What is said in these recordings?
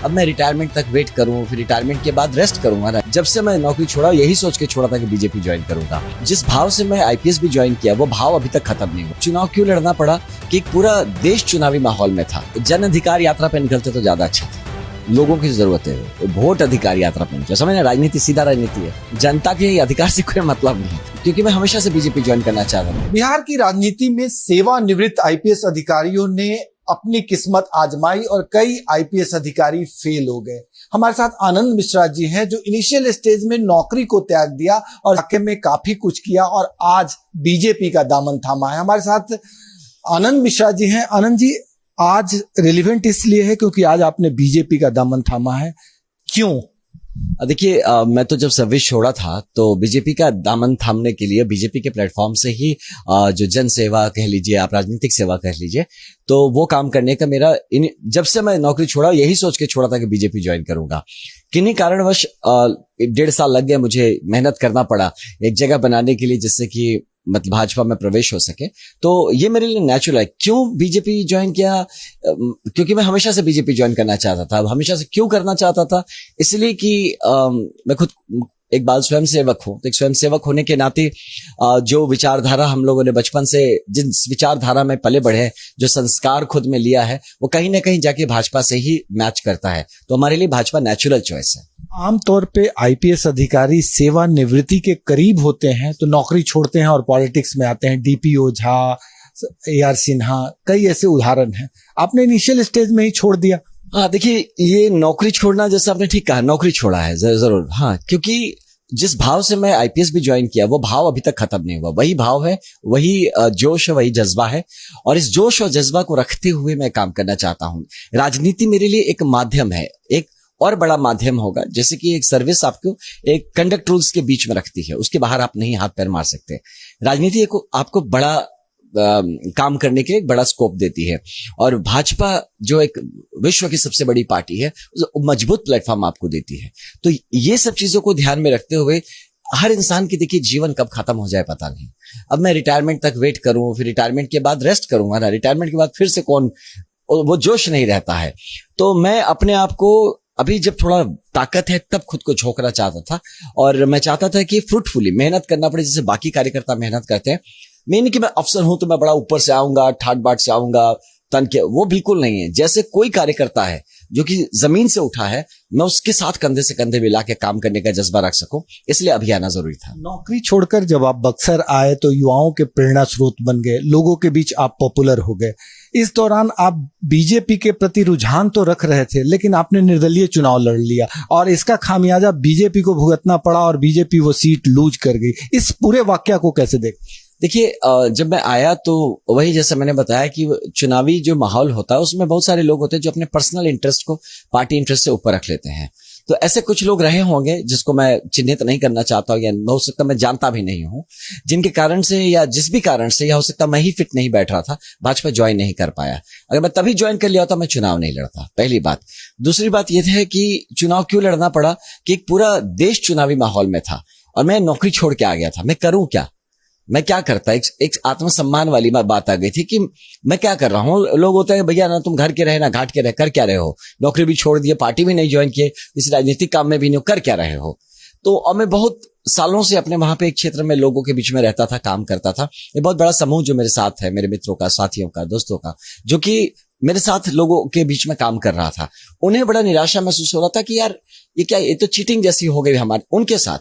अब मैं रिटायरमेंट तक वेट करूं, फिर रिटायरमेंट के बाद रेस्ट करूंगा ना। जब से मैं नौकरी छोड़ा यही सोच के छोड़ा था कि बीजेपी ज्वाइन करूंगा। जिस भाव से मैं आईपीएस भी ज्वाइन किया वो भाव अभी तक खत्म नहीं हुआ। चुनाव क्यों लड़ना पड़ा कि एक पूरा देश चुनावी माहौल में था। जन अधिकार यात्रा पे निकलते तो ज्यादा अच्छा था। लोगों की जरूरत है वोट अधिकार यात्रा पे निकले। समझ, राजनीति सीधा राजनीति है, जनता के अधिकार से कोई मतलब नहीं। क्योंकि मैं हमेशा से बीजेपी ज्वाइन करना चाहता हूँ। बिहार की राजनीति में सेवानिवृत्त आईपीएस अधिकारियों ने अपनी किस्मत आजमाई और कई आईपीएस अधिकारी फेल हो गए। हमारे साथ आनंद मिश्रा जी हैं जो इनिशियल स्टेज में नौकरी को त्याग दिया और इलाके में काफी कुछ किया और आज बीजेपी का दामन थामा है। हमारे साथ आनंद मिश्रा जी हैं। आनंद जी, आज रिलेवेंट इसलिए है क्योंकि आज आपने बीजेपी का दामन थामा है, क्यों? देखिए, मैं तो जब सर्विस छोड़ा था तो बीजेपी का दामन थामने के लिए बीजेपी के प्लेटफॉर्म से ही जो जन सेवा कह लीजिए, आप राजनीतिक सेवा कह लीजिए, तो वो काम करने का मेरा जब से मैं नौकरी छोड़ा यही सोच के छोड़ा था कि बीजेपी ज्वाइन करूंगा। किन्हीं कारणवश 1.5 साल लग गया, मुझे मेहनत करना पड़ा एक जगह बनाने के लिए जिससे कि मतलब भाजपा में प्रवेश हो सके। तो ये मेरे लिए नेचुरल है। क्यों बीजेपी ज्वाइन किया? क्योंकि मैं हमेशा से बीजेपी ज्वाइन करना चाहता था। हमेशा से क्यों करना चाहता था? इसलिए कि मैं खुद एक बाल स्वयं सेवक हूं, तो एक स्वयं सेवक होने के नाते जो विचारधारा हम लोगों ने बचपन से जिस विचारधारा में पले बढ़े, जो संस्कार खुद में लिया है, वो कहीं ना कहीं जाके भाजपा से ही मैच करता है। तो हमारे लिए भाजपा नेचुरल चॉइस है। आमतौर पे आईपीएस अधिकारी सेवानिवृत्ति के करीब होते हैं तो नौकरी छोड़ते हैं और पॉलिटिक्स में आते हैं। डीपीओ झा, AR सिन्हा, कई ऐसे उदाहरण हैं। आपने इनिशियल स्टेज में ही छोड़ दिया। हाँ, देखिए, ये नौकरी छोड़ना, जैसे आपने ठीक कहा, नौकरी छोड़ा है जरूर। हाँ, क्योंकि जिस भाव से मैं आईपीएस भी ज्वाइन किया वो भाव अभी तक खत्म नहीं हुआ। वही भाव है, वही जोश है, वही जज्बा है और इस जोश और जज्बा को रखते हुए मैं काम करना चाहता हूँ। राजनीति मेरे लिए एक माध्यम है, एक और बड़ा माध्यम होगा। जैसे कि एक सर्विस आपको एक कंडक्ट रूल्स के बीच में रखती है, उसके बाहर आप नहीं हाथ पैर मार सकते। राजनीति आपको बड़ा काम करने के लिए एक बड़ा स्कोप देती है और भाजपा जो एक विश्व की सबसे बड़ी पार्टी है, मजबूत प्लेटफॉर्म आपको देती है। तो ये सब चीजों को ध्यान में रखते हुए हर इंसान की, देखिए, जीवन कब खत्म हो जाए पता नहीं। अब मैं रिटायरमेंट तक वेट करूं, फिर रिटायरमेंट के बाद रेस्ट करूंगा ना। रिटायरमेंट के बाद फिर से वो जोश नहीं रहता है। तो मैं अपने आप को अभी जब थोड़ा ताकत है तब खुद को झोंकना चाहता था और मैं चाहता था कि फ्रूटफुली मेहनत करना पड़े जैसे बाकी कार्यकर्ता मेहनत करते हैं। मैं नहीं कि मैं अफसर हूं तो मैं बड़ा ऊपर से आऊंगा, ठाट बाट से आऊंगा, तन के, वो बिल्कुल नहीं है। जैसे कोई कार्यकर्ता है जो कि जमीन से उठा है, मैं उसके साथ कंधे से कंधे मिला के काम करने का जज्बा रख सकूं, इसलिए अभी आना जरूरी था। नौकरी छोड़कर जब आप बक्सर आए तो युवाओं के प्रेरणा स्रोत बन गए, लोगों के बीच आप पॉपुलर हो गए। इस दौरान आप बीजेपी के प्रति रुझान तो रख रहे थे लेकिन आपने निर्दलीय चुनाव लड़ लिया और इसका खामियाजा बीजेपी को भुगतना पड़ा और बीजेपी वो सीट लूज कर गई। इस पूरे वाकया को कैसे देख? देखिए, जब मैं आया तो वही जैसा मैंने बताया कि चुनावी जो माहौल होता है उसमें बहुत सारे लोग होते हैं जो अपने पर्सनल इंटरेस्ट को पार्टी इंटरेस्ट से ऊपर रख लेते हैं। तो ऐसे कुछ लोग रहे होंगे जिसको मैं चिन्हित नहीं करना चाहता हूँ या हो सकता मैं जानता भी नहीं हूँ, जिनके कारण से या जिस भी कारण से, या हो सकता मैं ही फिट नहीं बैठ रहा था, भाजपा ज्वाइन नहीं कर पाया। अगर मैं तभी ज्वाइन कर लिया होता मैं चुनाव नहीं लड़ता, पहली बात। दूसरी बात यह है कि चुनाव क्यों लड़ना पड़ा कि एक पूरा देश चुनावी माहौल में था और मैं नौकरी छोड़ के आ गया था। मैं करूं क्या, मैं क्या करता? एक आत्मसम्मान वाली बात आ गई थी कि मैं क्या कर रहा हूँ। लोग होते हैं, भैया ना तुम घर के रहे ना घाट के रहे, कर क्या रहे हो? नौकरी भी छोड़ दिए, पार्टी भी नहीं ज्वाइन किए, किसी राजनीतिक काम में भी नहीं, कर क्या रहे हो? तो और मैं बहुत सालों से अपने वहां पे एक क्षेत्र में लोगों के बीच में रहता था, काम करता था। ये बहुत बड़ा समूह जो मेरे साथ है, मेरे मित्रों का, साथियों का, दोस्तों का, जो कि मेरे साथ लोगों के बीच में काम कर रहा था। उन्हें बड़ा निराशा महसूस हो रहा था कि यार ये क्या, ये तो चीटिंग जैसी हो गई हमारे उनके साथ,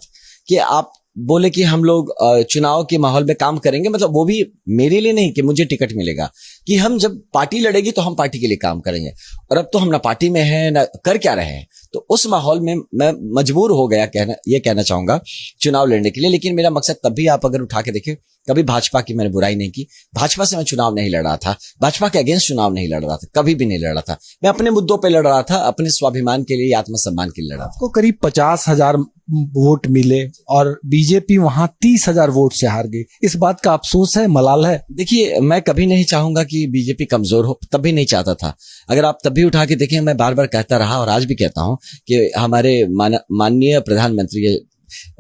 कि आप बोले कि हम लोग चुनाव के माहौल में काम करेंगे, मतलब वो भी मेरे लिए नहीं कि मुझे टिकट मिलेगा, कि हम जब पार्टी लड़ेगी तो हम पार्टी के लिए काम करेंगे। और अब तो हम ना पार्टी में हैं ना कर क्या रहे हैं। तो उस माहौल में मैं मजबूर हो गया कहना चाहूंगा चुनाव लड़ने के लिए। लेकिन मेरा मकसद तब भी, आप अगर उठा के देखें, कभी भाजपा की मैंने बुराई नहीं की। भाजपा से मैं चुनाव नहीं लड़ रहा था, भाजपा के अगेंस्ट चुनाव नहीं लड़ रहा था, कभी भी नहीं लड़ रहा था। मैं अपने मुद्दों पे लड़ रहा था, अपने स्वाभिमान के लिए, आत्मसम्मान के लिए लड़ रहा था। आपको करीब 50,000 वोट मिले और बीजेपी वहां 30,000 वोट से हार गई। इस बात का अफसोस है, मलाल है? देखिए, मैं कभी नहीं चाहूंगा कि बीजेपी कमजोर हो, तब भी नहीं चाहता था। अगर आप तब भी उठा के देखें, मैं बार बार कहता रहा और आज भी कहता हूं कि हमारे माननीय प्रधानमंत्री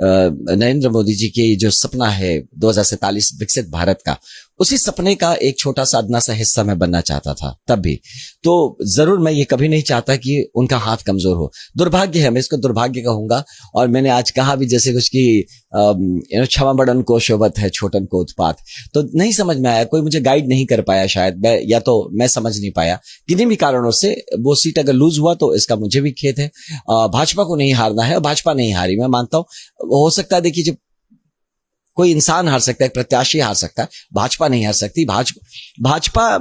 नरेंद्र मोदी जी के जो सपना है 2047 विकसित भारत का, उसी सपने का एक छोटा सा अदना सा हिस्सा मैं बनना चाहता था तब भी। तो जरूर मैं ये कभी नहीं चाहता कि उनका हाथ कमजोर हो। दुर्भाग्य है, मैं इसको दुर्भाग्य कहूंगा। और मैंने आज कहा भी जैसे कुछ की क्षमा बड़न को शोभत है छोटन को उत्पात, तो नहीं समझ में आया, कोई मुझे गाइड नहीं कर पाया शायद, या तो मैं समझ नहीं पाया। किन्हीं भी कारणों से वो सीट अगर लूज हुआ तो इसका मुझे भी खेद है। भाजपा को नहीं हारना है और भाजपा नहीं हारी, मैं मानता हूं। हो सकता है, देखिए, जब कोई इंसान हार सकता है, प्रत्याशी हार सकता है, भाजपा नहीं हार सकती। भाजपा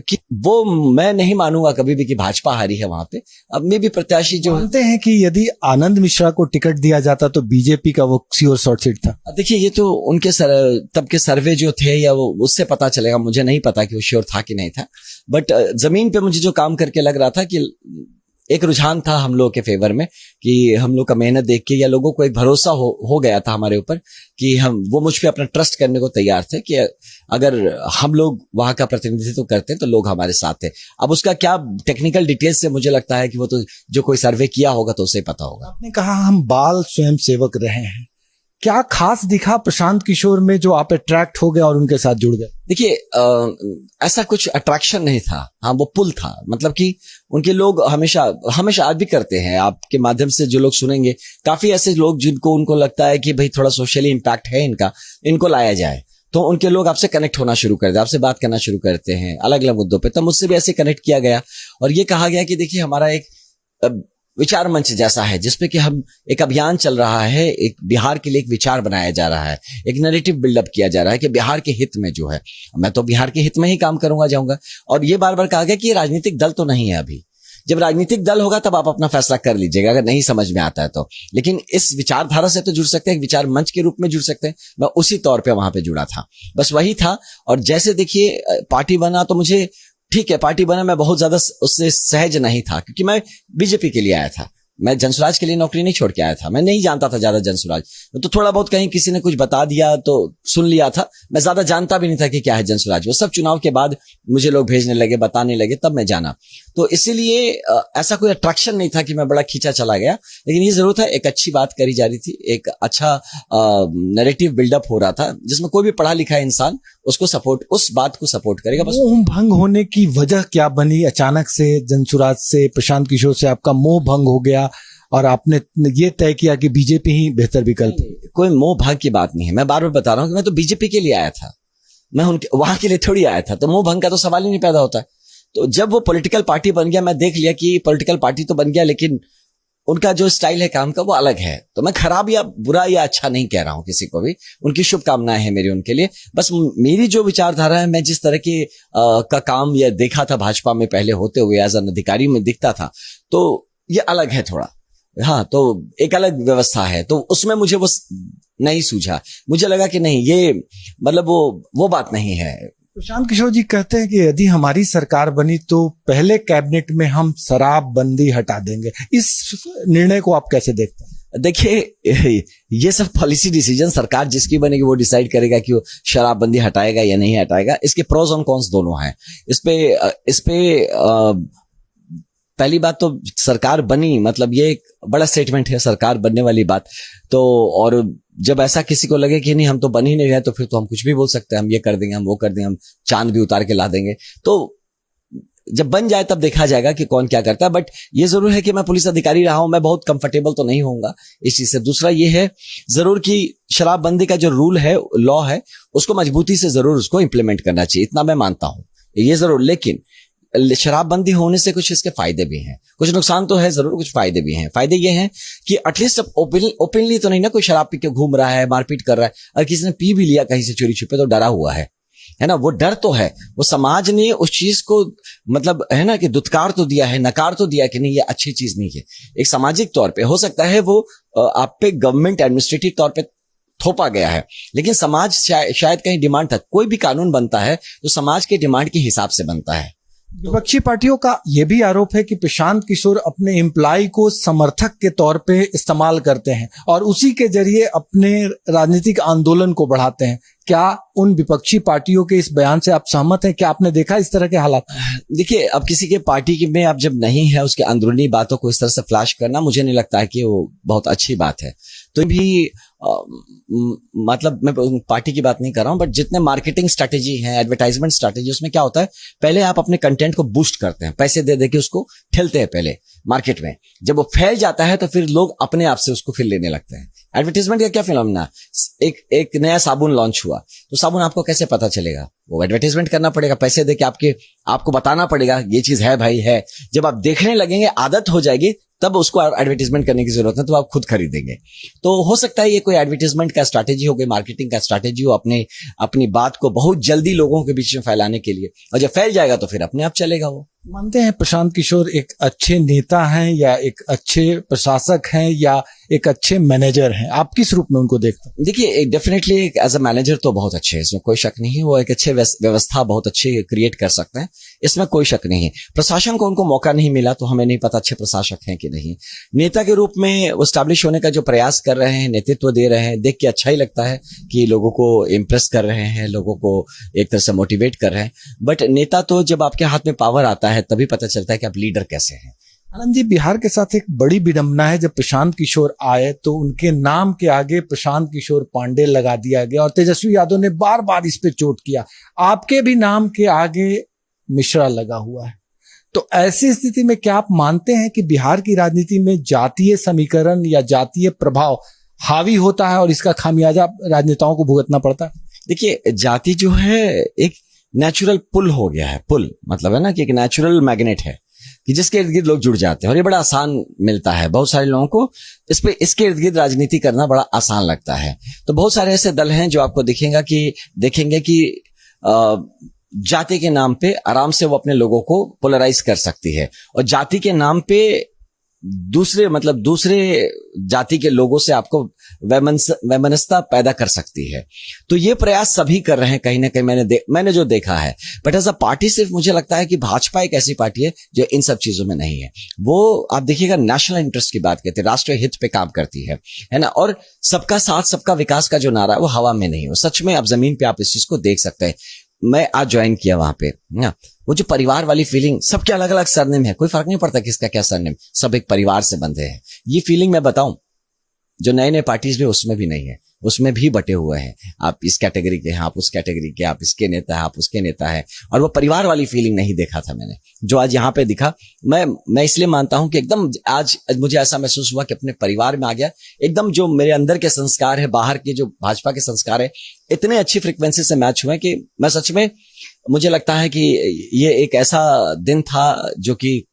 की वो मैं नहीं मानूंगा कभी भी कि भाजपा हारी है वहां पे। अब में भी प्रत्याशी जो मानते हैं कि यदि आनंद मिश्रा को टिकट दिया जाता तो बीजेपी का वो श्योर शॉर्ट सीट था। देखिए, ये तो उनके तब के सर्वे जो थे या वो उससे पता चलेगा, मुझे नहीं पता कि वो श्योर था कि नहीं था। बट जमीन पे मुझे जो काम करके लग रहा था कि एक रुझान था हम लोग के फेवर में, कि हम लोग का मेहनत देख के या लोगों को एक भरोसा हो गया था हमारे ऊपर कि वो मुझ पे अपना ट्रस्ट करने को तैयार थे कि अगर हम लोग वहां का प्रतिनिधित्व करते हैं तो लोग हमारे साथ थे। अब उसका क्या टेक्निकल डिटेल्स से मुझे लगता है कि वो तो जो कोई सर्वे किया होगा तो उसे पता होगा। आपने कहा हम बाल स्वयं सेवक रहे हैं, क्या खास दिखा प्रशांत किशोर में जो आप अट्रैक्ट हो गए और उनके साथ जुड़ गए? देखिए, ऐसा कुछ अट्रैक्शन नहीं था। हाँ, वो पुल था, मतलब कि उनके लोग हमेशा आज भी करते हैं। आपके माध्यम से जो लोग सुनेंगे, काफी ऐसे लोग जिनको उनको लगता है कि भाई थोड़ा सोशली इम्पैक्ट है इनको लाया जाए, तो उनके लोग आपसे कनेक्ट होना शुरू करते हैं, आपसे बात करना शुरू करते हैं अलग अलग मुद्दों पे। तो मुझसे भी ऐसे कनेक्ट किया गया और ये कहा गया कि देखिए, हमारा एक विचार मंच जैसा है जिसपे कि हम एक अभियान चल रहा है, एक बिहार के लिए एक विचार बनाया जा रहा है, एक नैरेटिव बिल्डअप किया जा रहा है कि बिहार के हित में जो है, मैं तो बिहार के हित में ही काम करूंगा जाऊंगा। और ये बार बार कहा गया कि ये राजनीतिक दल तो नहीं है अभी, जब राजनीतिक दल होगा तब आप अपना फैसला कर लीजिएगा अगर नहीं समझ में आता है तो। लेकिन इस विचारधारा से तो जुड़ सकते हैं, एक विचार मंच के रूप में जुड़ सकते हैं। मैं उसी तौर पे वहां पे जुड़ा था, बस वही था। और जैसे देखिए, पार्टी बना तो मुझे ठीक है, पार्टी बना, मैं बहुत ज्यादा उससे सहज नहीं था क्योंकि मैं बीजेपी के लिए आया था। मैं जनसुराज के लिए नौकरी नहीं छोड़ के आया था, मैं नहीं जानता था ज्यादा जनसुराज, तो थोड़ा बहुत कहीं किसी ने कुछ बता दिया तो सुन लिया था, मैं ज्यादा जानता भी नहीं था कि क्या है जनसुराज। वो सब चुनाव के बाद मुझे लोग भेजने लगे, बताने लगे, तब मैं जाना। तो इसीलिए ऐसा कोई अट्रैक्शन नहीं था कि मैं बड़ा खींचा चला गया। लेकिन ये जरूर था, एक अच्छी बात करी जा रही थी, एक अच्छा नैरेटिव बिल्डअप हो रहा था जिसमें कोई भी पढ़ा लिखा इंसान उसको सपोर्ट, उस बात को सपोर्ट करेगा। बस मोह भंग होने की वजह क्या बनी? अचानक से जनसुराज से, प्रशांत किशोर से आपका मोह भंग हो गया और आपने ये तय किया कि बीजेपी ही बेहतर विकल्प है। कोई मोह भंग की बात नहीं है, मैं बार बार बता रहा हूं कि मैं तो बीजेपी के लिए आया था, मैं उनके वहां के लिए थोड़ी आया था। तो मोह भंग का तो सवाल ही नहीं पैदा होता। तो जब वो पॉलिटिकल पार्टी बन गया, मैं देख लिया कि पॉलिटिकल पार्टी तो बन गया लेकिन उनका जो स्टाइल है काम का वो अलग है। तो मैं खराब या बुरा या अच्छा नहीं कह रहा हूं किसी को भी, उनकी शुभकामनाएं हैं मेरी उनके लिए। बस मेरी जो विचारधारा है, मैं जिस तरह के का काम या देखा था भाजपा में पहले होते हुए एज एन अधिकारी में दिखता था, तो ये अलग है थोड़ा। हाँ, तो एक अलग व्यवस्था है, तो उसमें मुझे वो नहीं सूझा। मुझे लगा कि नहीं, ये मतलब वो बात नहीं है। प्रशांत किशोर जी कहते हैं कि यदि हमारी सरकार बनी तो पहले कैबिनेट में हम शराबबंदी हटा देंगे। इस निर्णय को आप कैसे देखते हैं? देखिए, ये सब पॉलिसी डिसीजन सरकार जिसकी बनेगी वो डिसाइड करेगा कि वो शराबबंदी हटाएगा या नहीं हटाएगा। इसके प्रोज और कॉन्स दोनों हैं। इस पे पहली बात तो सरकार बनी, मतलब ये एक बड़ा स्टेटमेंट है, सरकार बनने वाली बात। तो और जब ऐसा किसी को लगे कि नहीं हम तो बन ही नहीं रहे, तो फिर तो हम कुछ भी बोल सकते हैं, हम ये कर देंगे, हम वो कर देंगे, हम चांद भी उतार के ला देंगे। तो जब बन जाए तब देखा जाएगा कि कौन क्या करता है। बट ये जरूर है कि मैं पुलिस अधिकारी रहा हूं, मैं बहुत कंफर्टेबल तो नहीं होऊंगा इस चीज से। दूसरा ये है जरूर कि शराबबंदी का जो रूल है, लॉ है, उसको मजबूती से जरूर उसको इंप्लीमेंट करना चाहिए, इतना मैं मानता हूं, ये जरूर। लेकिन शराबबंदी होने से कुछ इसके फायदे भी हैं, कुछ नुकसान तो है जरूर, कुछ फायदे भी हैं। फायदे ये हैं कि एटलीस्ट अब ओपनली तो नहीं ना कोई शराब पी के घूम रहा है, मारपीट कर रहा है। अगर किसी ने पी भी लिया कहीं से चोरी छुपे तो डरा हुआ है ना, वो डर तो है। वो समाज ने उस चीज को मतलब है ना कि दुत्कार तो दिया है, नकार तो दिया कि नहीं ये अच्छी चीज नहीं है। एक सामाजिक तौर पे हो सकता है वो आप पे गवर्नमेंट एडमिनिस्ट्रेटिव तौर पे थोपा गया है, लेकिन समाज शायद कहीं डिमांड था। कोई भी कानून बनता है तो समाज के डिमांड के हिसाब से बनता है। विपक्षी पार्टियों का यह भी आरोप है कि प्रशांत किशोर अपने एम्प्लॉय को समर्थक के तौर पे इस्तेमाल करते हैं और उसी के जरिए अपने राजनीतिक आंदोलन को बढ़ाते हैं। क्या उन विपक्षी पार्टियों के इस बयान से आप सहमत हैं? क्या आपने देखा इस तरह के हालात? देखिए, अब किसी के पार्टी की में आप जब नहीं है, उसके अंदरूनी बातों को इस तरह से फ्लैश करना मुझे नहीं लगता है कि वो बहुत अच्छी बात है। तो भी मतलब मैं पार्टी की बात नहीं कर रहा हूं, बट जितने मार्केटिंग स्ट्रेटेजी है, एडवर्टाइजमेंट स्ट्रेटेजी, उसमें क्या होता है, पहले आप अपने कंटेंट को बूस्ट करते हैं, पैसे दे दे के उसको ठेलते हैं पहले मार्केट में। जब वो फैल जाता है तो फिर लोग अपने आप से उसको फिर लेने लगते हैं। एडवर्टाइजमेंट का क्या फिनोमेना, एक नया साबुन लॉन्च हुआ तो साबुन आपको कैसे पता चलेगा? वो एडवर्टाइजमेंट करना पड़ेगा, पैसे दे के आपको बताना पड़ेगा ये चीज है भाई है। जब आप देखने लगेंगे, आदत हो जाएगी, तब उसको एडवर्टाइजमेंट करने की जरूरत है, तो आप खुद खरीदेंगे। तो हो सकता है ये कोई एडवर्टाइजमेंट का स्ट्रैटेजी हो, कोई मार्केटिंग का स्ट्रैटेजी हो, अपनी बात को बहुत जल्दी लोगों के बीच में फैलाने के लिए, और जब फैल जाएगा तो फिर अपने आप चलेगा वो। मानते हैं प्रशांत किशोर एक अच्छे नेता हैं, या एक अच्छे प्रशासक हैं, या एक अच्छे मैनेजर हैं? आप किस रूप में उनको देखते हैं? देखिए, डेफिनेटली एज अ मैनेजर तो बहुत अच्छे हैं, इसमें कोई शक नहीं है। वो एक अच्छे व्यवस्था बहुत अच्छी क्रिएट कर सकते हैं, इसमें कोई शक नहीं है। प्रशासन को उनको मौका नहीं मिला तो हमें नहीं पता अच्छे प्रशासक हैं कि नहीं। नेता के रूप में वो स्टैब्लिश होने का जो प्रयास कर रहे हैं, नेतृत्व दे रहे हैं, देख के अच्छा ही लगता है कि लोगों को इम्प्रेस कर रहे हैं, लोगों को एक तरह से मोटिवेट कर रहे हैं। बट नेता तो जब आपके हाथ में पावर आता है तभी पता चलता है कि आप लीडर कैसे हैं। आनंद जी, बिहार के साथ एक बड़ी विडंबना है, जब प्रशांत किशोर आए तो उनके नाम के आगे प्रशांत किशोर पांडे लगा दिया गया, और तेजस्वी यादव ने बार बार इस पे चोट किया। आपके भी नाम के आगे मिश्रा लगा हुआ है। तो ऐसी स्थिति में क्या आप मानते हैं कि बिहार की राजनीति में जातीय समीकरण या जातीय प्रभाव हावी होता है और इसका खामियाजा राजनेताओं को भुगतना पड़ता है? देखिए, जाति जो है एक नेचुरल पुल हो गया है। पुल मतलब है ना कि एक नेचुरल मैग्नेट है कि जिसके इर्द गिर्द लोग जुड़ जाते हैं, और ये बड़ा आसान मिलता है बहुत सारे लोगों को। इसके इर्द गिर्द राजनीति करना बड़ा आसान लगता है। तो बहुत सारे ऐसे दल हैं जो आपको देखेंगे कि जाति के नाम पे आराम से वो अपने लोगों को पोलराइज कर सकती है, और जाति के नाम पे दूसरे जाति के लोगों से आपको वैमनस्यता पैदा कर सकती है। तो ये प्रयास सभी कर रहे हैं कहीं ना कहीं, मैंने जो देखा है। बट एज अ पार्टी सिर्फ मुझे लगता है कि भाजपा एक ऐसी पार्टी है जो इन सब चीजों में नहीं है। वो आप देखिएगा नेशनल इंटरेस्ट की बात करती है, राष्ट्रीय हित पे काम करती है ना। और सबका साथ सबका विकास का जो नारा है वो हवा में नहीं हो, सच में अब जमीन पे आप इस चीज को देख सकते हैं। मैं आज ज्वाइन किया वहां पे ना, वो जो परिवार वाली फीलिंग, सबके अलग अलग सरनेम है, कोई फर्क नहीं पड़ता किसका क्या सरनेम, सब एक परिवार से बंधे हैं। ये फीलिंग मैं बताऊं जो नए नए पार्टीज में उसमें भी नहीं है, उसमें भी बटे हुए हैं। आप इस कैटेगरी के हैं, आप उस कैटेगरी के, आप इसके नेता है, आप उसके नेता है, और वो परिवार वाली फीलिंग नहीं देखा था मैंने, जो आज यहाँ पे दिखा। मैं इसलिए मानता हूं कि एकदम आज मुझे ऐसा महसूस हुआ कि अपने परिवार में आ गया। एकदम जो मेरे अंदर के संस्कार है, बाहर के जो भाजपा के संस्कार है, इतने अच्छी फ्रिक्वेंसी से मैच हुए कि मैं सच में, मुझे लगता है कि ये एक ऐसा दिन था जो कि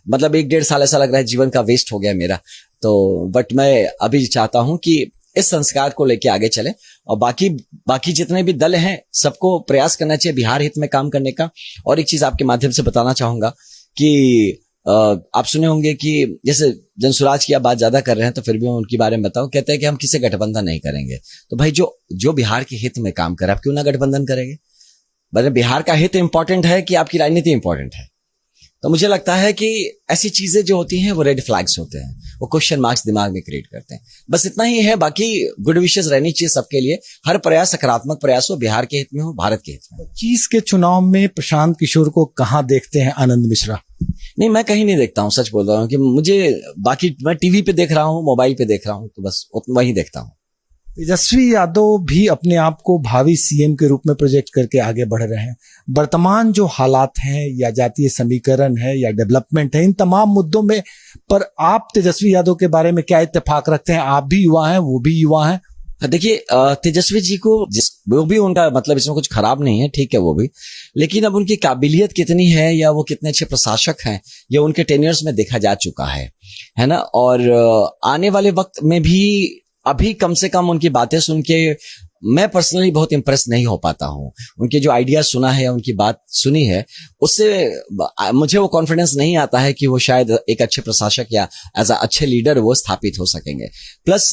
मतलब 1-1.5 साल ऐसा लग रहा है जीवन का वेस्ट हो गया मेरा। तो बट मैं अभी चाहता हूं कि इस संस्कार को लेके आगे चले, और बाकी जितने भी दल हैं सबको प्रयास करना चाहिए बिहार हित में काम करने का। और एक चीज आपके माध्यम से बताना चाहूंगा कि आप सुने होंगे कि जैसे जनसुराज की आप बात ज्यादा कर रहे हैं, तो फिर भी मैं उनके बारे में बताऊं। कहते हैं कि हम किसी गठबंधन नहीं करेंगे। तो भाई जो बिहार के हित में काम करे, आप क्यों ना गठबंधन करेंगे? मतलब बिहार का हित इंपॉर्टेंट है कि आपकी राजनीति इंपॉर्टेंट है? तो मुझे लगता है कि ऐसी चीजें जो होती हैं वो रेड फ्लैग्स होते हैं, वो क्वेश्चन मार्क्स दिमाग में क्रिएट करते हैं। बस इतना ही है, बाकी गुड विशेस रहनी चाहिए सबके लिए। हर प्रयास सकारात्मक प्रयास हो, बिहार के हित में हो, भारत के हित में। 25 के चुनाव में प्रशांत किशोर को कहाँ देखते हैं आनंद मिश्रा? नहीं, मैं कहीं नहीं देखता हूँ, सच बोल रहा हूँ कि मैं टीवी पे देख रहा हूँ, मोबाइल पे देख रहा हूँ, तो बस वही देखता हूँ। तेजस्वी यादव भी अपने आप को भावी सीएम के रूप में प्रोजेक्ट करके आगे बढ़ रहे हैं। वर्तमान जो हालात हैं, या जातीय समीकरण है, या डेवलपमेंट है, इन तमाम मुद्दों में पर आप तेजस्वी यादव के बारे में क्या इत्तेफाक रखते हैं? आप भी युवा हैं, वो भी युवा हैं। देखिए, तेजस्वी जी को वो भी उनका मतलब इसमें कुछ खराब नहीं है, ठीक है वो भी, लेकिन अब उनकी काबिलियत कितनी है, या वो कितने अच्छे प्रशासक हैं, ये उनके टेन्योर्स में देखा जा चुका है ना। और आने वाले वक्त में भी अभी कम से कम उनकी बातें सुन के मैं पर्सनली बहुत इंप्रेस नहीं हो पाता हूं। उनके जो आइडिया सुना है, उनकी बात सुनी है, उससे मुझे वो कॉन्फिडेंस नहीं आता है कि वो शायद एक अच्छे प्रशासक या एज अ अच्छे लीडर वो स्थापित हो सकेंगे। प्लस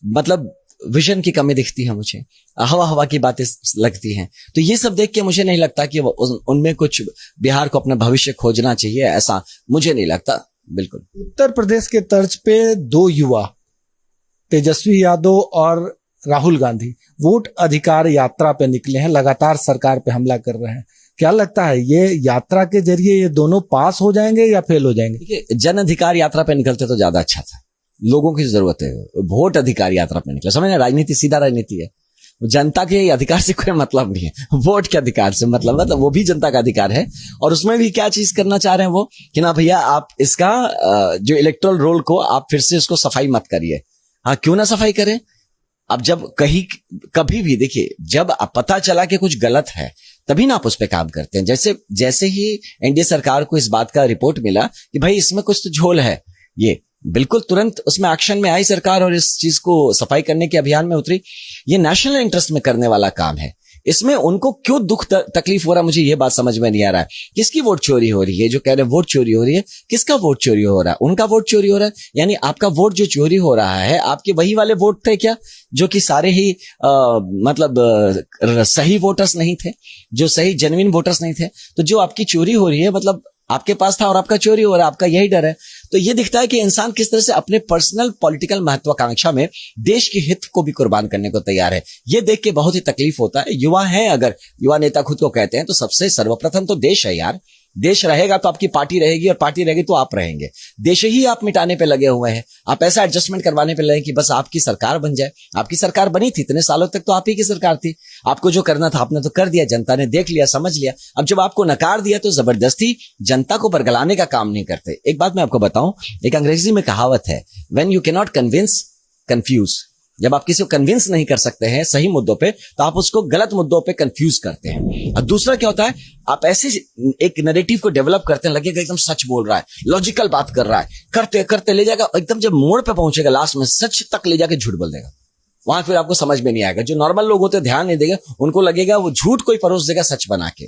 मतलब विजन की कमी दिखती है मुझे, हवा की बातें लगती हैं। तो ये सब देख के मुझे नहीं लगता कि उनमें कुछ बिहार को अपना भविष्य खोजना चाहिए, ऐसा मुझे नहीं लगता। बिल्कुल। उत्तर प्रदेश के तर्ज पे 2 युवा, तेजस्वी यादव और राहुल गांधी वोट अधिकार यात्रा पे निकले हैं, लगातार सरकार पे हमला कर रहे हैं। क्या लगता है ये यात्रा के जरिए ये दोनों पास हो जाएंगे या फेल हो जाएंगे? देखिए, जन अधिकार यात्रा पे निकलते तो ज्यादा अच्छा था। लोगों की जरूरत है, वोट अधिकार यात्रा पे निकला। समझ, राजनीति सीधा राजनीति है। जनता के अधिकार से कोई मतलब नहीं है, वोट के अधिकार से मतलब है। तो वो भी जनता का अधिकार है और उसमें भी क्या चीज करना चाह रहे हैं वो कि ना भैया आप इसका जो इलेक्टोरल रोल को आप फिर से इसको सफाई मत करिए। हाँ, क्यों ना सफाई करें? अब जब कभी भी देखिए, जब पता चला कि कुछ गलत है तभी ना आप उस पर काम करते हैं। जैसे ही एनडीए सरकार को इस बात का रिपोर्ट मिला कि भाई इसमें कुछ तो झोल है, ये बिल्कुल तुरंत उसमें एक्शन में आई सरकार और इस चीज को सफाई करने के अभियान में उतरी। ये नेशनल इंटरेस्ट में करने वाला काम है। इसमें उनको क्यों दुख तकलीफ हो रहा है, मुझे ये बात समझ में नहीं आ रहा है। किसकी वोट चोरी हो रही है? जो कह रहे हैं वोट चोरी हो रही है, किसका वोट चोरी हो रहा है? उनका वोट चोरी हो रहा है। यानी आपका वोट जो चोरी हो रहा है, आपके वही वाले वोट थे क्या जो कि सारे ही सही वोटर्स नहीं थे, जो सही जेन्युइन वोटर्स नहीं थे? तो जो आपकी चोरी हो रही है मतलब आपके पास था और आपका चोरी हो रहा है, आपका यही डर है। तो ये दिखता है कि इंसान किस तरह से अपने पर्सनल पॉलिटिकल महत्वाकांक्षा में देश के हित को भी कुर्बान करने को तैयार है। ये देख के बहुत ही तकलीफ होता है। युवा है, अगर युवा नेता खुद को कहते हैं, तो सबसे सर्वप्रथम तो देश है यार। देश रहेगा तो आपकी पार्टी रहेगी और पार्टी रहेगी तो आप रहेंगे। देश ही आप मिटाने पे लगे हुए हैं। आप ऐसा एडजस्टमेंट करवाने पे लगे कि बस आपकी सरकार बन जाए। आपकी सरकार बनी थी, इतने सालों तक तो आप ही की सरकार थी। आपको जो करना था आपने तो कर दिया, जनता ने देख लिया, समझ लिया। अब जब आपको नकार दिया तो जबरदस्ती जनता को बरगलाने का काम नहीं करते। एक बात मैं आपको बताऊं, एक अंग्रेजी में कहावत है, when you can not convince, confuse. जब आप किसी को कन्विंस नहीं कर सकते हैं सही मुद्दों पे, तो आप उसको गलत मुद्दों पे कंफ्यूज करते हैं। और दूसरा क्या होता है, आप ऐसे एक नैरेटिव को डेवलप करते हैं, लगेगा एकदम सच बोल रहा है, लॉजिकल बात कर रहा है, करते करते ले जाएगा, एकदम जब मोड़ पे पहुंचेगा लास्ट में सच तक ले जाके झूठ बोल देगा। वहां फिर आपको समझ में नहीं आएगा। जो नॉर्मल लोग होते हैं ध्यान नहीं देगा, उनको लगेगा वो झूठ कोई परोस देगा सच बना के।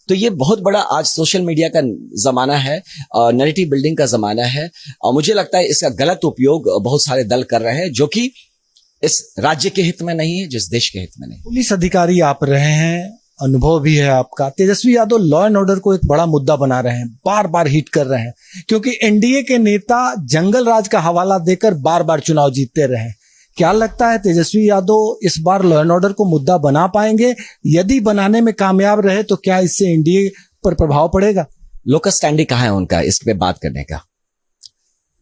तो ये बहुत बड़ा आज सोशल मीडिया का जमाना है, नैरेटिव बिल्डिंग का जमाना है। और मुझे लगता है इसका गलत उपयोग बहुत सारे दल कर रहे हैं, जो कि इस राज्य के हित में नहीं है, जिस देश के हित में नहीं। पुलिस अधिकारी आप रहे हैं, अनुभव भी है आपका। Tejashwi Yadav law and order को एक बड़ा मुद्दा बना रहे हैं, बार बार हिट कर रहे हैं, क्योंकि एनडीए के नेता जंगल राज का हवाला देकर बार बार चुनाव जीतते रहे। क्या लगता है तेजस्वी यादव इस बार लॉ एंड ऑर्डर को मुद्दा बना पाएंगे? यदि बनाने में कामयाब रहे तो क्या इससे एनडीए पर प्रभाव पड़ेगा? लोकस स्टैंडिंग कहाँ है उनका इस पे बात करने का?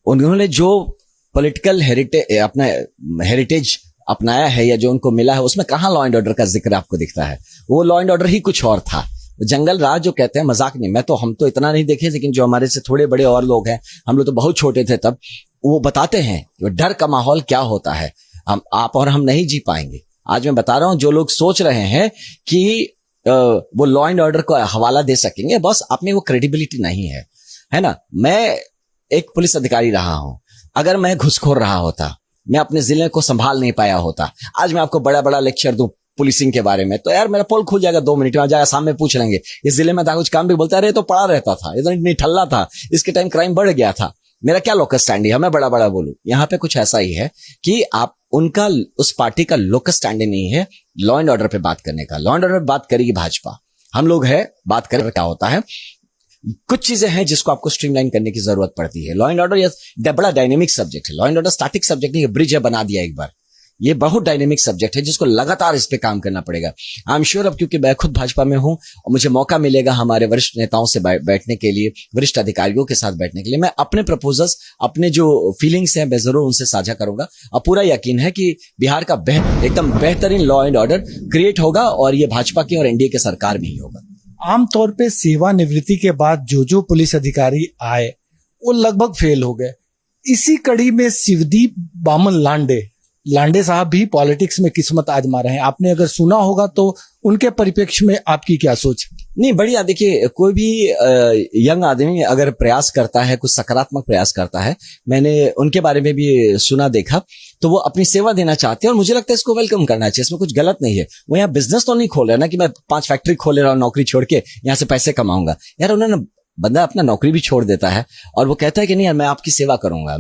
उन्होंने जो पॉलिटिकल हेरिटेज अपनाया है या जो उनको मिला है, उसमें कहाँ लॉ एंड ऑर्डर का जिक्र आपको दिखता है? वो लॉ एंड ऑर्डर ही कुछ और था। जंगल राज जो कहते हैं, मजाक नहीं, हम तो इतना नहीं देखे, लेकिन जो हमारे से थोड़े बड़े और लोग हैं, हम लोग तो बहुत छोटे थे तब, वो बताते हैं कि डर का माहौल क्या होता है। आप और हम नहीं जी पाएंगे। आज मैं बता रहा हूं, जो लोग सोच रहे हैं कि वो लॉ एंड ऑर्डर को हवाला दे सकेंगे, बस आप में वो क्रेडिबिलिटी नहीं है ना। मैं एक पुलिस अधिकारी रहा हूं। अगर मैं घुसखोर रहा होता, मैं अपने जिले को संभाल नहीं पाया होता, आज मैं आपको बड़ा बड़ा लेक्चर दूं पुलिसिंग के बारे में, तो यार मेरा पोल खुल जाएगा 2 मिनट में। आ जाएगा सामने पूछ लेंगे, इस जिले में था कुछ काम भी बोलता है, तो पड़ा रहता था, इतना निठल्ला था, इसके टाइम क्राइम बढ़ गया था। मेरा क्या लोकस स्टैंडिंग है, मैं बड़ा बड़ा बोलूं? यहाँ पे कुछ ऐसा ही है कि आप उनका उस पार्टी का लोकस स्टैंडिंग नहीं है लॉ एंड ऑर्डर पे बात करने का। लॉ एंड ऑर्डर पे बात करेगी भाजपा, हम लोग है बात करें क्या होता है। कुछ चीजें हैं जिसको आपको स्ट्रीमलाइन करने की जरूरत पड़ती है। लॉ एंड ऑर्डर ये बड़ा डायनेमिक सब्जेक्ट है। Law and order static subject नहीं है, ब्रिज है, बना दिया एक बार। ये बहुत डायनेमिक सब्जेक्ट है जिसको लगातार इस पे काम करना पड़ेगा। आई एम श्योर, अब क्योंकि मैं खुद भाजपा में हूं और मुझे मौका मिलेगा हमारे वरिष्ठ नेताओं से बैठने के लिए, वरिष्ठ अधिकारियों के साथ बैठने के लिए, मैं अपने प्रपोजल्स, अपने जो फीलिंग्स हैं, मैं जरूर उनसे साझा करूंगा। और पूरा यकीन है कि बिहार का एकदम बेहतरीन लॉ एंड ऑर्डर क्रिएट होगा और ये भाजपा की और एनडीए के सरकार में ही होगा। आमतौर पे सेवानिवृत्ति के बाद जो पुलिस अधिकारी आए वो लगभग फेल हो गए। इसी कड़ी में शिवदीप बामन लांडे साहब भी पॉलिटिक्स में किस्मत आजमा रहे हैं। आपने अगर सुना होगा तो उनके परिप्रेक्ष्य में आपकी क्या सोच? नहीं, बढ़िया। देखिए, कोई भी यंग आदमी अगर प्रयास करता है, कुछ सकारात्मक प्रयास करता है, मैंने उनके बारे में भी सुना देखा, तो वो अपनी सेवा देना चाहते हैं और मुझे लगता है इसको वेलकम करना चाहिए। इसमें कुछ गलत नहीं है। वो यहाँ बिजनेस तो नहीं खोल रहे ना कि मैं 5 फैक्ट्री खोल रहा हूँ नौकरी छोड़ के, यहाँ से पैसे कमाऊंगा। यार, उन्होंने बंदा अपना नौकरी भी छोड़ देता है और वो कहता है कि नहीं यार, मैं आपकी सेवा करूंगा,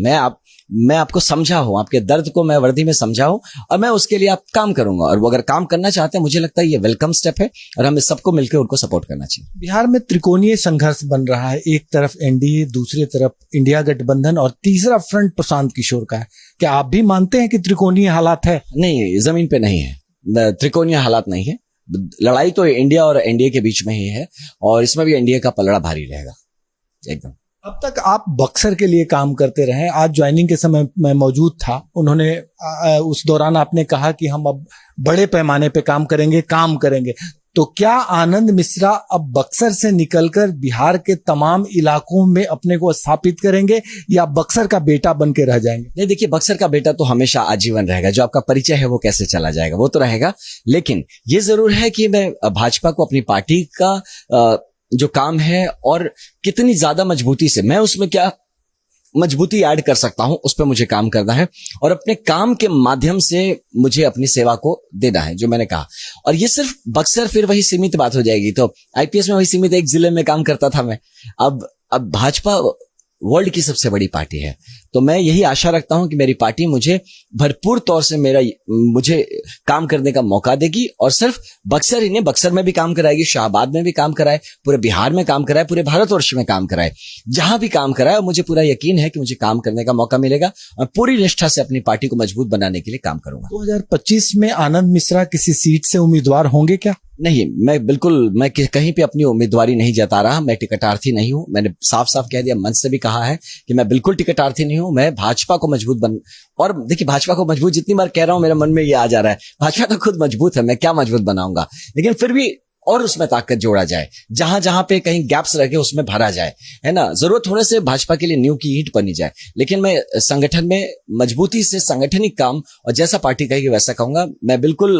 मैं आपको समझा हूं, आपके दर्द को मैं वर्दी में समझा हूं और मैं उसके लिए आप काम करूंगा। और वो अगर काम करना चाहते हैं, मुझे लगता है ये वेलकम स्टेप है और हमें सबको मिलकर उनको सपोर्ट करना चाहिए। बिहार में त्रिकोणीय संघर्ष बन रहा है, एक तरफ एनडीए, दूसरी तरफ इंडिया गठबंधन और तीसरा फ्रंट प्रशांत किशोर का है। क्या आप भी मानते हैं कि त्रिकोणीय हालात है? नहीं, जमीन पे नहीं है, त्रिकोणीय हालात नहीं है। लड़ाई तो इंडिया और एनडीए के बीच में ही है और इसमें भी एनडीए का पलड़ा भारी रहेगा एकदम। अब तक आप बक्सर के लिए काम करते रहे, आज ज्वाइनिंग के समय मैं मौजूद था, उन्होंने उस दौरान आपने कहा कि हम अब बड़े पैमाने पे काम करेंगे। तो क्या आनंद मिश्रा अब बक्सर से निकलकर बिहार के तमाम इलाकों में अपने को स्थापित करेंगे या बक्सर का बेटा बन के रह जाएंगे? नहीं, देखिए, बक्सर का बेटा तो हमेशा आजीवन रहेगा। जो आपका परिचय है वो कैसे चला जाएगा, वो तो रहेगा। लेकिन ये जरूर है कि मैं भाजपा को अपनी पार्टी का जो काम है और कितनी ज्यादा मजबूती से मैं उसमें क्या मजबूती ऐड कर सकता हूं, उस पर मुझे काम करना है और अपने काम के माध्यम से मुझे अपनी सेवा को देना है, जो मैंने कहा। और ये सिर्फ बक्सर फिर वही सीमित बात हो जाएगी। तो आईपीएस में वही सीमित एक जिले में काम करता था मैं। अब भाजपा वर्ल्ड की सबसे बड़ी पार्टी है, तो मैं यही आशा रखता हूं कि मेरी पार्टी मुझे भरपूर तौर से मुझे काम करने का मौका देगी और सिर्फ बक्सर ही नहीं, बक्सर में भी काम कराएगी, शाहबाद में भी काम कराए, पूरे बिहार में काम कराए, पूरे भारतवर्ष में काम कराए, जहां भी काम कराए। मुझे पूरा यकीन है कि मुझे काम करने का मौका मिलेगा और पूरी निष्ठा से अपनी पार्टी को मजबूत बनाने के लिए काम करूंगा। 2025 में आनंद मिश्रा किसी सीट से उम्मीदवार होंगे क्या? नहीं, मैं कहीं पे अपनी उम्मीदवारी नहीं जता रहा। मैं टिकटार्थी नहीं हूं। मैंने साफ साफ कह दिया, मंच से भी कहा है कि मैं बिल्कुल टिकटार्थी नहीं हूं। मैं भाजपा को मजबूत और देखिए, भाजपा को मजबूत जितनी बार कह रहा हूं, मेरे मन में ये आ जा रहा है, भाजपा तो खुद मजबूत है, मैं क्या मजबूत बनाऊंगा। लेकिन फिर भी और उसमें ताकत जोड़ा जाए, जहां जहां पे कहीं गैप्स रह गए उसमें भरा जाए, है ना। जरूरत होने से भाजपा के लिए नींव की ईंट बनी जाए। लेकिन मैं संगठन में मजबूती से सांगठनिक काम और जैसा पार्टी कहेगी वैसा कहूंगा। मैं बिल्कुल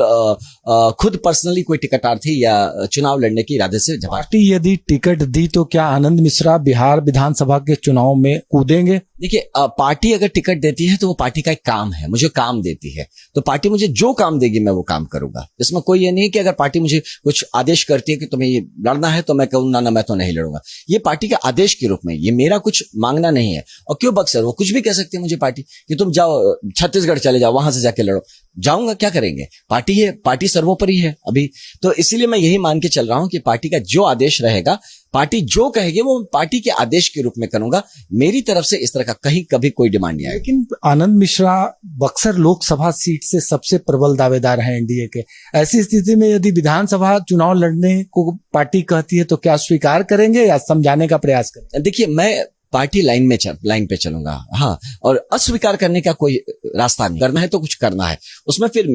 खुद पर्सनली कोई टिकटार्थी या चुनाव लड़ने के इरादे से पार्टी यदि टिकट दी तो क्या आनंद मिश्रा बिहार विधानसभा के चुनाव में कूदेंगे? देखिए, पार्टी अगर टिकट देती है तो वो पार्टी का एक काम है, मुझे काम देती है, तो पार्टी मुझे जो काम देगी मैं वो काम करूंगा। इसमें कोई ये नहीं कि अगर पार्टी मुझे कुछ आदेश करती है कि तुम्हें ये लड़ना है तो मैं कहूँ ना मैं तो नहीं लड़ूंगा। ये पार्टी के आदेश के रूप में, ये मेरा कुछ मांगना नहीं है। और क्यों बक्सर, वो कुछ भी कह सकती है मुझे पार्टी कि तुम जाओ छत्तीसगढ़ चले जाओ, वहां से जाके लड़ो। जाऊंगा, क्या करेंगे, पार्टी है, पार्टी सर्वोपरि है अभी। तो इसीलिए मैं यही मान के चल रहा हूं कि पार्टी का जो आदेश रहेगा, पार्टी जो कहेगी वो पार्टी के आदेश के रूप में करूंगा। मेरी तरफ से इस तरह का कभी कोई डिमांड नहीं आएगी। लेकिन आनंद मिश्रा बक्सर लोकसभा सीट से सबसे प्रबल दावेदार हैं एनडीए के। ऐसी स्थिति में यदि विधानसभा चुनाव लड़ने को पार्टी कहती है तो क्या स्वीकार करेंगे या समझाने का प्रयास करेंगे? देखिए, मैं पार्टी लाइन पे चलूंगा, हाँ, और अस्वीकार करने का कोई रास्ता नहीं। करना है तो कुछ करना है, उसमें फिर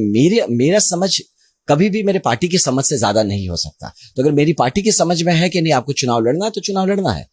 मेरा समझ कभी भी मेरे पार्टी की समझ से ज्यादा नहीं हो सकता। तो अगर मेरी पार्टी की समझ में है कि नहीं आपको चुनाव लड़ना है तो चुनाव लड़ना है।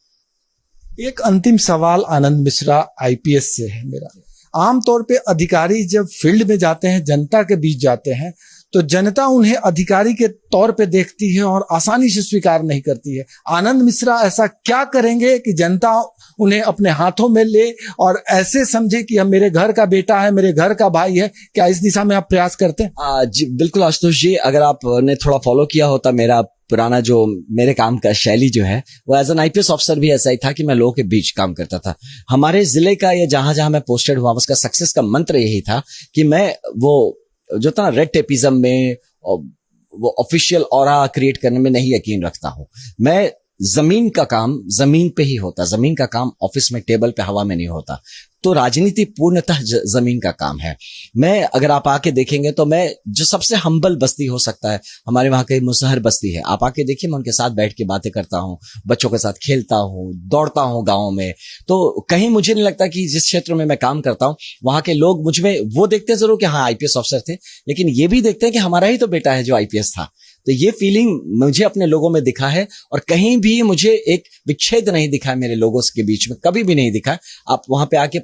एक अंतिम सवाल आनंद मिश्रा आईपीएस से है मेरा। आमतौर पे अधिकारी जब फील्ड में जाते हैं, जनता के बीच जाते हैं, तो जनता उन्हें अधिकारी के तौर पे देखती है और आसानी से स्वीकार नहीं करती है। आनंद मिश्रा ऐसा क्या करेंगे कि जनता उन्हें अपने हाथों में ले और ऐसे समझे कि हम, मेरे घर का बेटा है, मेरे घर का भाई है? क्या इस दिशा में आप प्रयास करते हैं? जी बिल्कुल आशुतोष जी, अगर आपने थोड़ा फॉलो किया होता मेरा पुराना जो मेरे काम का शैली जो है, वो एज एन आईपीएस ऑफिसर भी ऐसा ही था कि मैं लोगों के बीच काम करता था। हमारे जिले का या जहां जहां मैं पोस्टेड हुआ, उसका सक्सेस का मंत्र यही था कि मैं वो जो था रेड टेपिज्म में, वो ऑफिशियल ऑरा क्रिएट करने में नहीं यकीन रखता हूं। मैं जमीन का काम जमीन पे ही होता, जमीन का काम ऑफिस में टेबल पे हवा में नहीं होता। तो राजनीति पूर्णतः जमीन का काम है। मैं अगर आप आके देखेंगे तो मैं जो सबसे हम्बल बस्ती हो सकता है, हमारे वहां की मुसहर बस्ती है, आप आके देखिए, मैं उनके साथ बैठ के बातें करता हूँ, बच्चों के साथ खेलता हूँ, दौड़ता हूँ गाँव में। तो कहीं मुझे नहीं लगता कि जिस क्षेत्र में मैं काम करता हूँ वहां के लोग मुझ में वो देखते हैं जरूर कि हाँ आईपीएस ऑफिसर थे, लेकिन ये भी देखते हैं कि हमारा ही तो बेटा है जो आईपीएस था। तो ये फीलिंग मुझे अपने लोगों में दिखा है और कहीं भी मुझे एक विच्छेद नहीं दिखा है मेरे लोगों के बीच में, कभी भी नहीं दिखा। आप वहां पे आके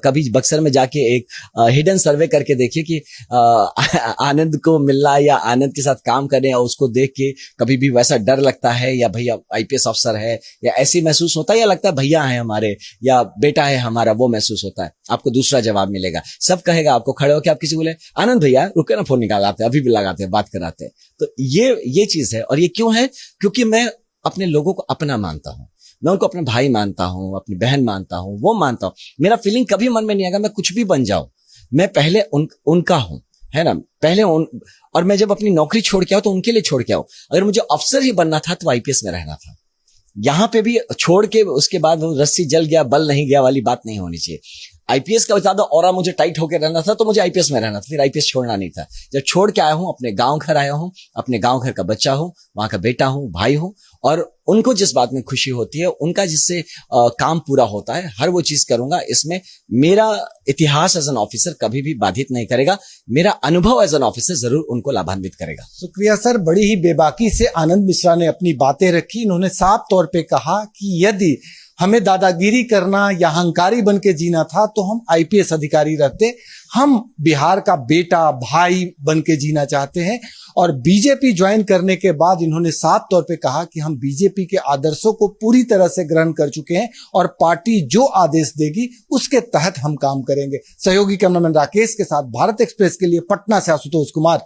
कभी बक्सर में जाके एक हिडन सर्वे करके देखिए कि आनंद को मिलना या आनंद के साथ काम करने और उसको देख के कभी भी वैसा डर लगता है या भैया आईपीएस ऑफिसर है या ऐसी महसूस होता है या लगता है भैया है हमारे या बेटा है हमारा, वो महसूस होता है। आपको दूसरा जवाब मिलेगा, सब कहेगा आपको खड़े होकर, आप किसी बोले आनंद भैया रुके ना, फोन निकालाते अभी भी लगाते हैं, बात कराते हैं। तो ये चीज है। और ये क्यों है? क्योंकि मैं अपने लोगों को अपना मानता हूं। मैं उनको अपने भाई मानता हूँ, अपनी बहन मानता हूँ, वो मानता हूँ। मेरा फीलिंग कभी मन में नहीं आएगा मैं कुछ भी बन जाऊं, मैं पहले उनका हूं, है ना, पहले और मैं जब अपनी नौकरी छोड़ के आऊं तो उनके लिए छोड़ के आऊं। अगर मुझे अफसर ही बनना था तो आईपीएस में रहना था। यहां पे भी छोड़ के उसके बाद वो रस्सी जल गया बल नहीं गया वाली बात नहीं होनी चाहिए। आईपीएस का ज्यादा ऑरा मुझे टाइट होकर रहना था तो मुझे आईपीएस में रहना था, फिर आईपीएस छोड़ना नहीं था। जब छोड़ के आया हूं, अपने गांव घर आया हूं, अपने गांव घर का बच्चा हूं, वहां का बेटा हूं, भाई हूं, और उनको जिस बात में खुशी होती है, उनका जिससे काम पूरा होता है, हर वो चीज करूंगा। इसमें मेरा इतिहास एज एन ऑफिसर कभी भी बाधित नहीं करेगा, मेरा अनुभव एज एन ऑफिसर जरूर उनको लाभान्वित करेगा। शुक्रिया सर, बड़ी ही बेबाकी से आनंद मिश्रा ने अपनी बातें रखी। इन्होंने साफ तौर पे कहा कि यदि हमें दादागिरी करना या अहंकारी बन के जीना था तो हम आईपीएस अधिकारी रहते। हम बिहार का बेटा भाई बन के जीना चाहते हैं। और बीजेपी ज्वाइन करने के बाद इन्होंने साफ तौर पे कहा कि हम बीजेपी के आदर्शों को पूरी तरह से ग्रहण कर चुके हैं और पार्टी जो आदेश देगी उसके तहत हम काम करेंगे। सहयोगी कैमरामैन राकेश के साथ भारत एक्सप्रेस के लिए पटना से आशुतोष कुमार।